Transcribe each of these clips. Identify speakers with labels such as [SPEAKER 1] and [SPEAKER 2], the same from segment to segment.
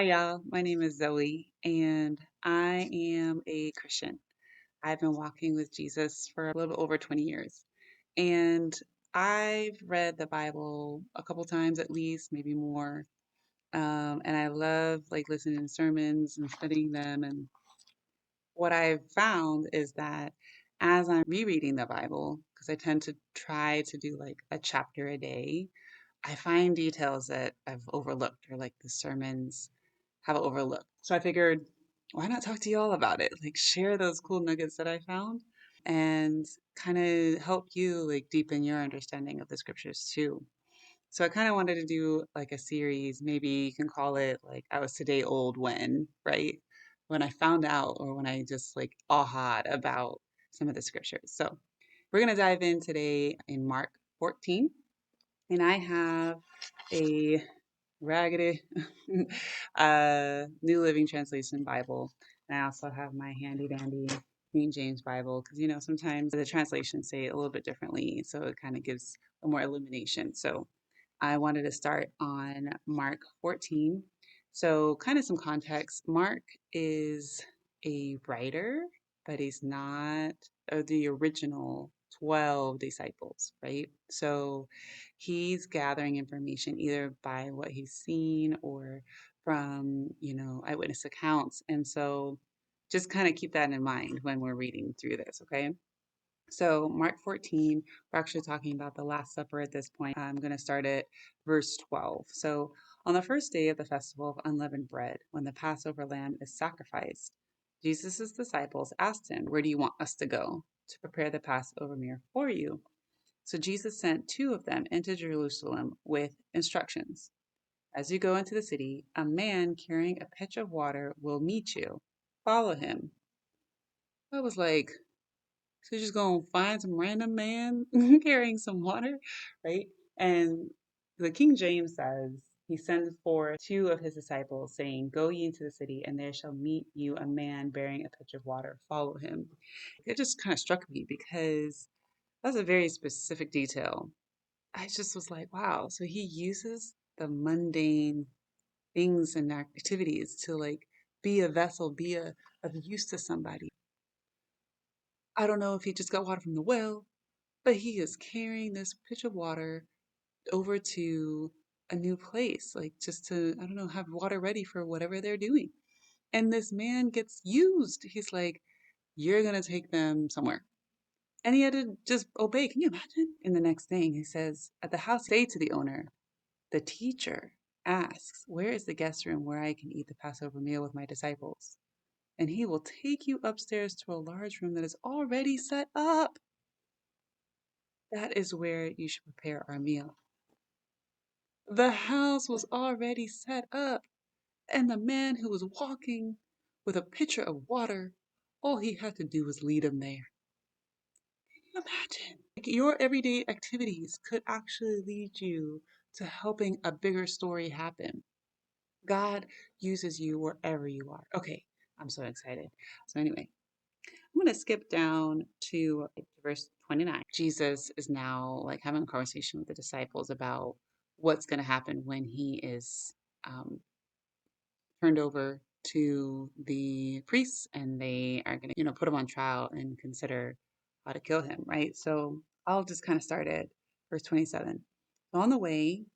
[SPEAKER 1] Hi, y'all. My name is Zoe, and I am a Christian. I've been walking with Jesus for a little over 20 years. And I've read the Bible a couple times at least, maybe more. And I love like listening to sermons and studying them. And what I've found is that as I'm rereading the Bible, because I tend to try to do like a chapter a day, I find details that I've overlooked or like the sermons have overlooked. So I figured, why not talk to you all about it? Like share those cool nuggets that I found and kind of help you like deepen your understanding of the scriptures too. So I kind of wanted to do like a series, maybe you can call it like I was today old when, right? When I found out or when I just like ahaed about some of the scriptures. So we're going to dive in today in Mark 14. And I have a raggedy New Living Translation Bible. And I also have my handy dandy King James Bible because sometimes the translations say it a little bit differently, so it kind of gives a more illumination. So I wanted to start on Mark 14. So, kind of some context. Mark is a writer, but he's not the original 12 disciples, right? So, he's gathering information either by what he's seen or from, eyewitness accounts. And so, just kind of keep that in mind when we're reading through this, okay? So, Mark 14, we're actually talking about the Last Supper at this point. I'm going to start at verse 12. So, on the first day of the festival of unleavened bread, when the Passover lamb is sacrificed, Jesus' disciples asked him, "Where do you want us to go to prepare the Passover meal for you?" So, Jesus sent two of them into Jerusalem with instructions. As you go into the city, a man carrying a pitcher of water will meet you. Follow him. I was like, so you're just gonna find some random man carrying some water, right? And the King James says he sends for two of his disciples, saying, "Go ye into the city, and there shall meet you a man bearing a pitcher of water. Follow him." It just kind of struck me because that's a very specific detail. I just was like, wow. So he uses the mundane things and activities to like be a vessel, be of use to somebody. I don't know if he just got water from the well, but he is carrying this pitcher of water over to a new place, like just to, I don't know, have water ready for whatever they're doing. And this man gets used. He's like, "You're going to take them somewhere." And he had to just obey. Can you imagine? In the next thing, he says, at the house, say to the owner, "The teacher asks, where is the guest room where I can eat the Passover meal with my disciples? And he will take you upstairs to a large room that is already set up. That is where you should prepare our meal." The house was already set up, and the man who was walking with a pitcher of water, all he had to do was lead him there. Can you imagine? Like your everyday activities could actually lead you to helping a bigger story happen. God uses you wherever you are. Okay, I'm so excited. So, anyway, I'm going to skip down to verse 29. Jesus is now like having a conversation with the disciples about what's going to happen when he is um, turned over to the priests and they are going to, put him on trial and consider how to kill him, right? So I'll just kind of start at verse 27. On the way,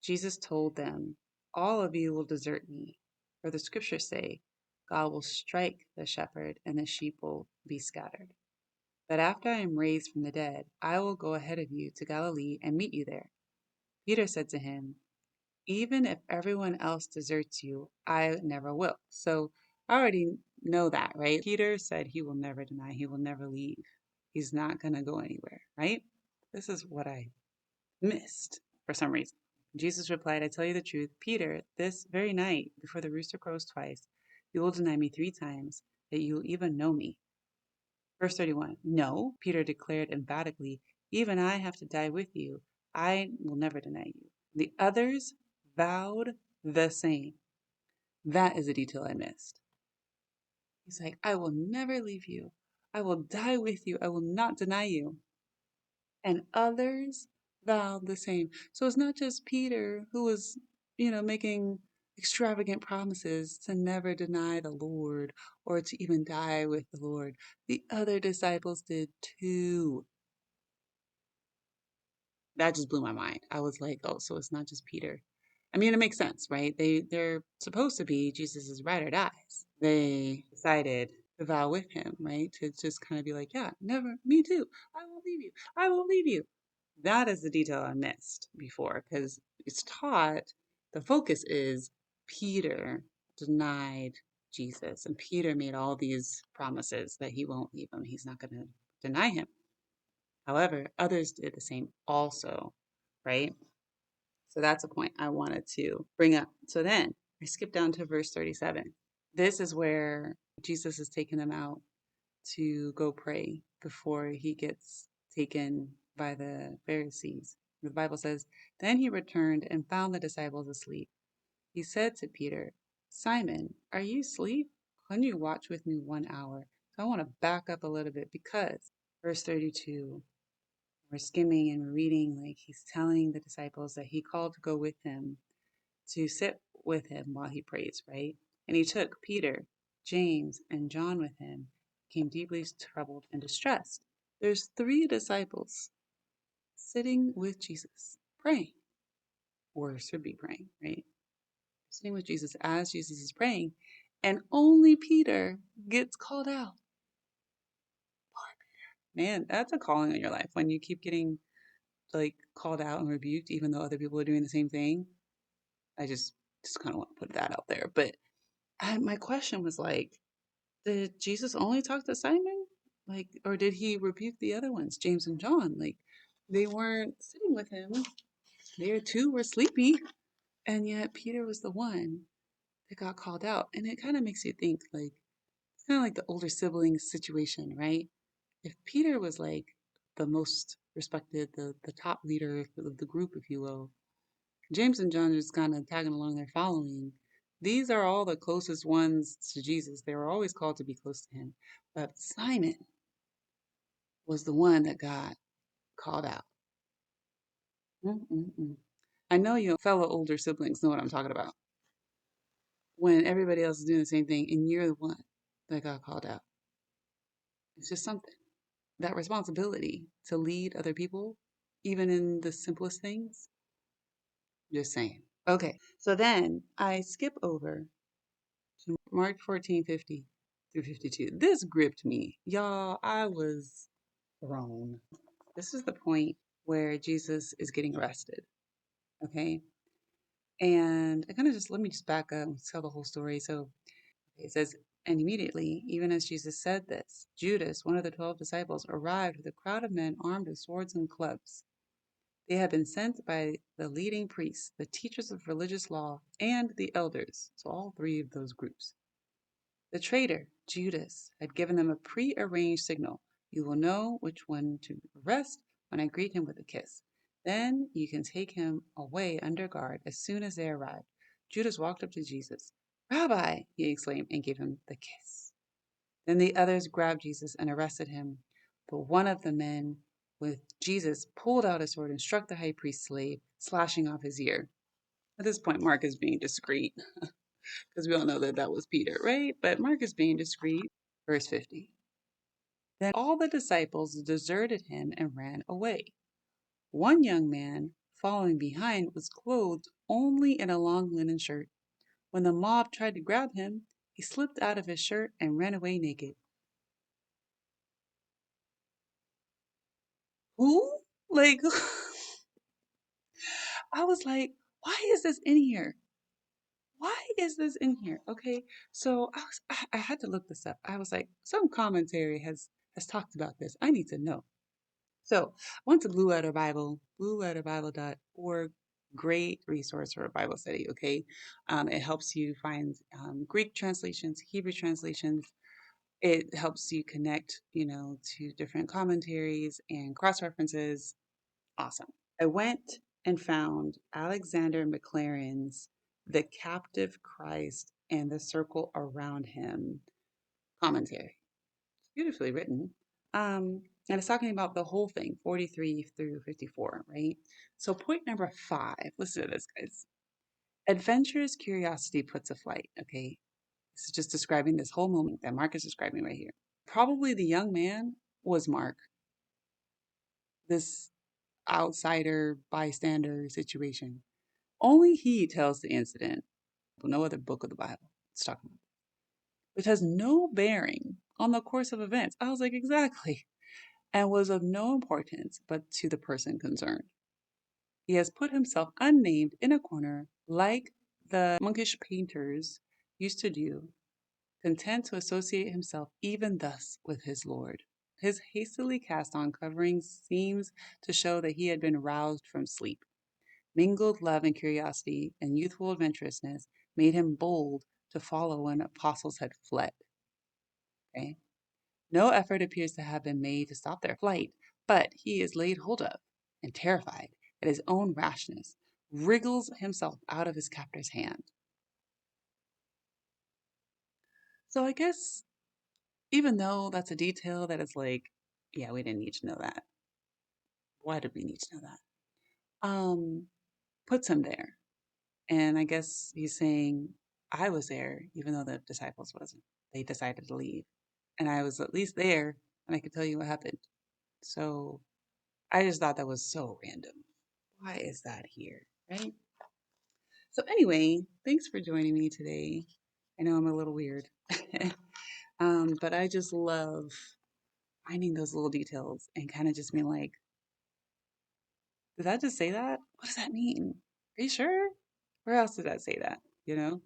[SPEAKER 1] Jesus told them, "All of you will desert me, for the scriptures say, God will strike the shepherd and the sheep will be scattered. But after I am raised from the dead, I will go ahead of you to Galilee and meet you there." Peter said to him, "Even if everyone else deserts you, I never will." So I already know that, right? Peter said he will never deny, he will never leave. He's not going to go anywhere, right? This is what I missed for some reason. Jesus replied, "I tell you the truth, Peter, this very night, before the rooster crows twice, you will deny me 3 times, that you will even know me." Verse 31. "No," Peter declared emphatically, "even I have to die with you. I will never deny you." The others vowed the same. That is a detail I missed. He's like, "I will never leave you. I will die with you. I will not deny you." And others vowed the same. So it's not just Peter who was, making extravagant promises to never deny the Lord or to even die with the Lord. The other disciples did too. That just blew my mind. I was like, oh, so it's not just Peter. I mean, it makes sense, right? They're supposed to be Jesus's ride or dies. They decided to vow with him, right? To just kind of be like, yeah, never, me too. I won't leave you. I won't leave you. That is the detail I missed before because it's taught the focus is Peter denied Jesus, and Peter made all these promises that he won't leave him. He's not going to deny him. However, others did the same also, right? So that's a point I wanted to bring up. So then I skip down to verse 37. This is where Jesus is taking them out to go pray before he gets taken by the Pharisees. The Bible says, then he returned and found the disciples asleep. He said to Peter, Simon, are you asleep? Couldn't you watch with me 1 hour? So I want to back up a little bit because verse 32, we're skimming and we're reading, like he's telling the disciples that he called to go with him, to sit with him while he prays, right? And he took Peter, James, and John with him, became deeply troubled and distressed. There's three disciples sitting with Jesus, praying, or should be praying, right? Sitting with Jesus as Jesus is praying, and only Peter gets called out. Man, that's a calling in your life when you keep getting like called out and rebuked, even though other people are doing the same thing. I just kind of want to put that out there. But my question was like, did Jesus only talk to Simon? Like, or did he rebuke the other ones, James and John? Like, they weren't sitting with him. They too were sleepy. And yet Peter was the one that got called out. And it kind of makes you think, like, it's kind of like the older siblings situation, right? If Peter was like the most respected, the top leader of the group, if you will, James and John are just kind of tagging along their following. These are all the closest ones to Jesus. They were always called to be close to him. But Simon was the one that got called out. Mm-mm-mm. I know your fellow older siblings know what I'm talking about. When everybody else is doing the same thing and you're the one that got called out. It's just something. That responsibility to lead other people, even in the simplest things. Just saying. Okay, so then I skip over to Mark 14:50 through 52. This gripped me. Y'all, I was thrown. This is the point where Jesus is getting arrested. Okay. And I kind of just let me just back up and tell the whole story. So it says, and immediately, even as Jesus said this, Judas, one of the 12 disciples, arrived with a crowd of men armed with swords and clubs. They had been sent by the leading priests, the teachers of religious law, and the elders. So all three of those groups. The traitor, Judas, had given them a pre-arranged signal. You will know which one to arrest when I greet him with a kiss. Then you can take him away under guard as soon as they arrive. Judas walked up to Jesus. Rabbi, he exclaimed, and gave him the kiss. Then the others grabbed Jesus and arrested him. But one of the men with Jesus pulled out a sword and struck the high priest's slave, slashing off his ear. At this point, Mark is being discreet because we all know that that was Peter, right? But Mark is being discreet. Verse 50. Then all the disciples deserted him and ran away. One young man, following behind, was clothed only in a long linen shirt. When the mob tried to grab him, he slipped out of his shirt and ran away naked. Who? Like, I was like, why is this in here? Why is this in here? Okay, so I had to look this up. I was like, some commentary has talked about this. I need to know. So I went to Blue Letter Bible, blueletterbible.org. Great resource for a Bible study. Okay, it helps you find Greek translations, Hebrew translations. It helps you connect, to different commentaries and cross references. Awesome. I went and found Alexander McLaren's The Captive Christ and the Circle Around Him commentary. It's beautifully written. And it's talking about the whole thing, 43 through 54, right? So point number 5, listen to this, guys. Adventurous curiosity puts a flight. Okay. This is just describing this whole moment that Mark is describing right here. Probably the young man was Mark, this outsider bystander situation. Only he tells the incident, but no other book of the Bible is talking about, which has no bearing on the course of events. I was like, exactly. And was of no importance but to the person concerned. He has put himself unnamed in a corner like the monkish painters used to do, content to associate himself even thus with his Lord. His hastily cast on covering seems to show that he had been roused from sleep. Mingled love and curiosity and youthful adventurousness made him bold to follow when apostles had fled. Okay? No effort appears to have been made to stop their flight, but he is laid hold of, and terrified at his own rashness, wriggles himself out of his captor's hand. So I guess even though that's a detail that is like, yeah, we didn't need to know that. Why did we need to know that? Puts him there. And I guess he's saying, I was there, even though the disciples wasn't. They decided to leave. And I was at least there, and I could tell you what happened. So I just thought that was so random. Why is that here? Right? So, anyway, thanks for joining me today. I know I'm a little weird, but I just love finding those little details and kind of just being like, did that just say that? What does that mean? Are you sure? Where else did that say that? You know?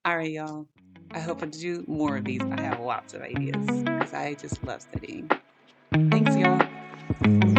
[SPEAKER 1] All right, y'all. I hope I do more of these. I have lots of ideas because I just love studying. Thanks, y'all.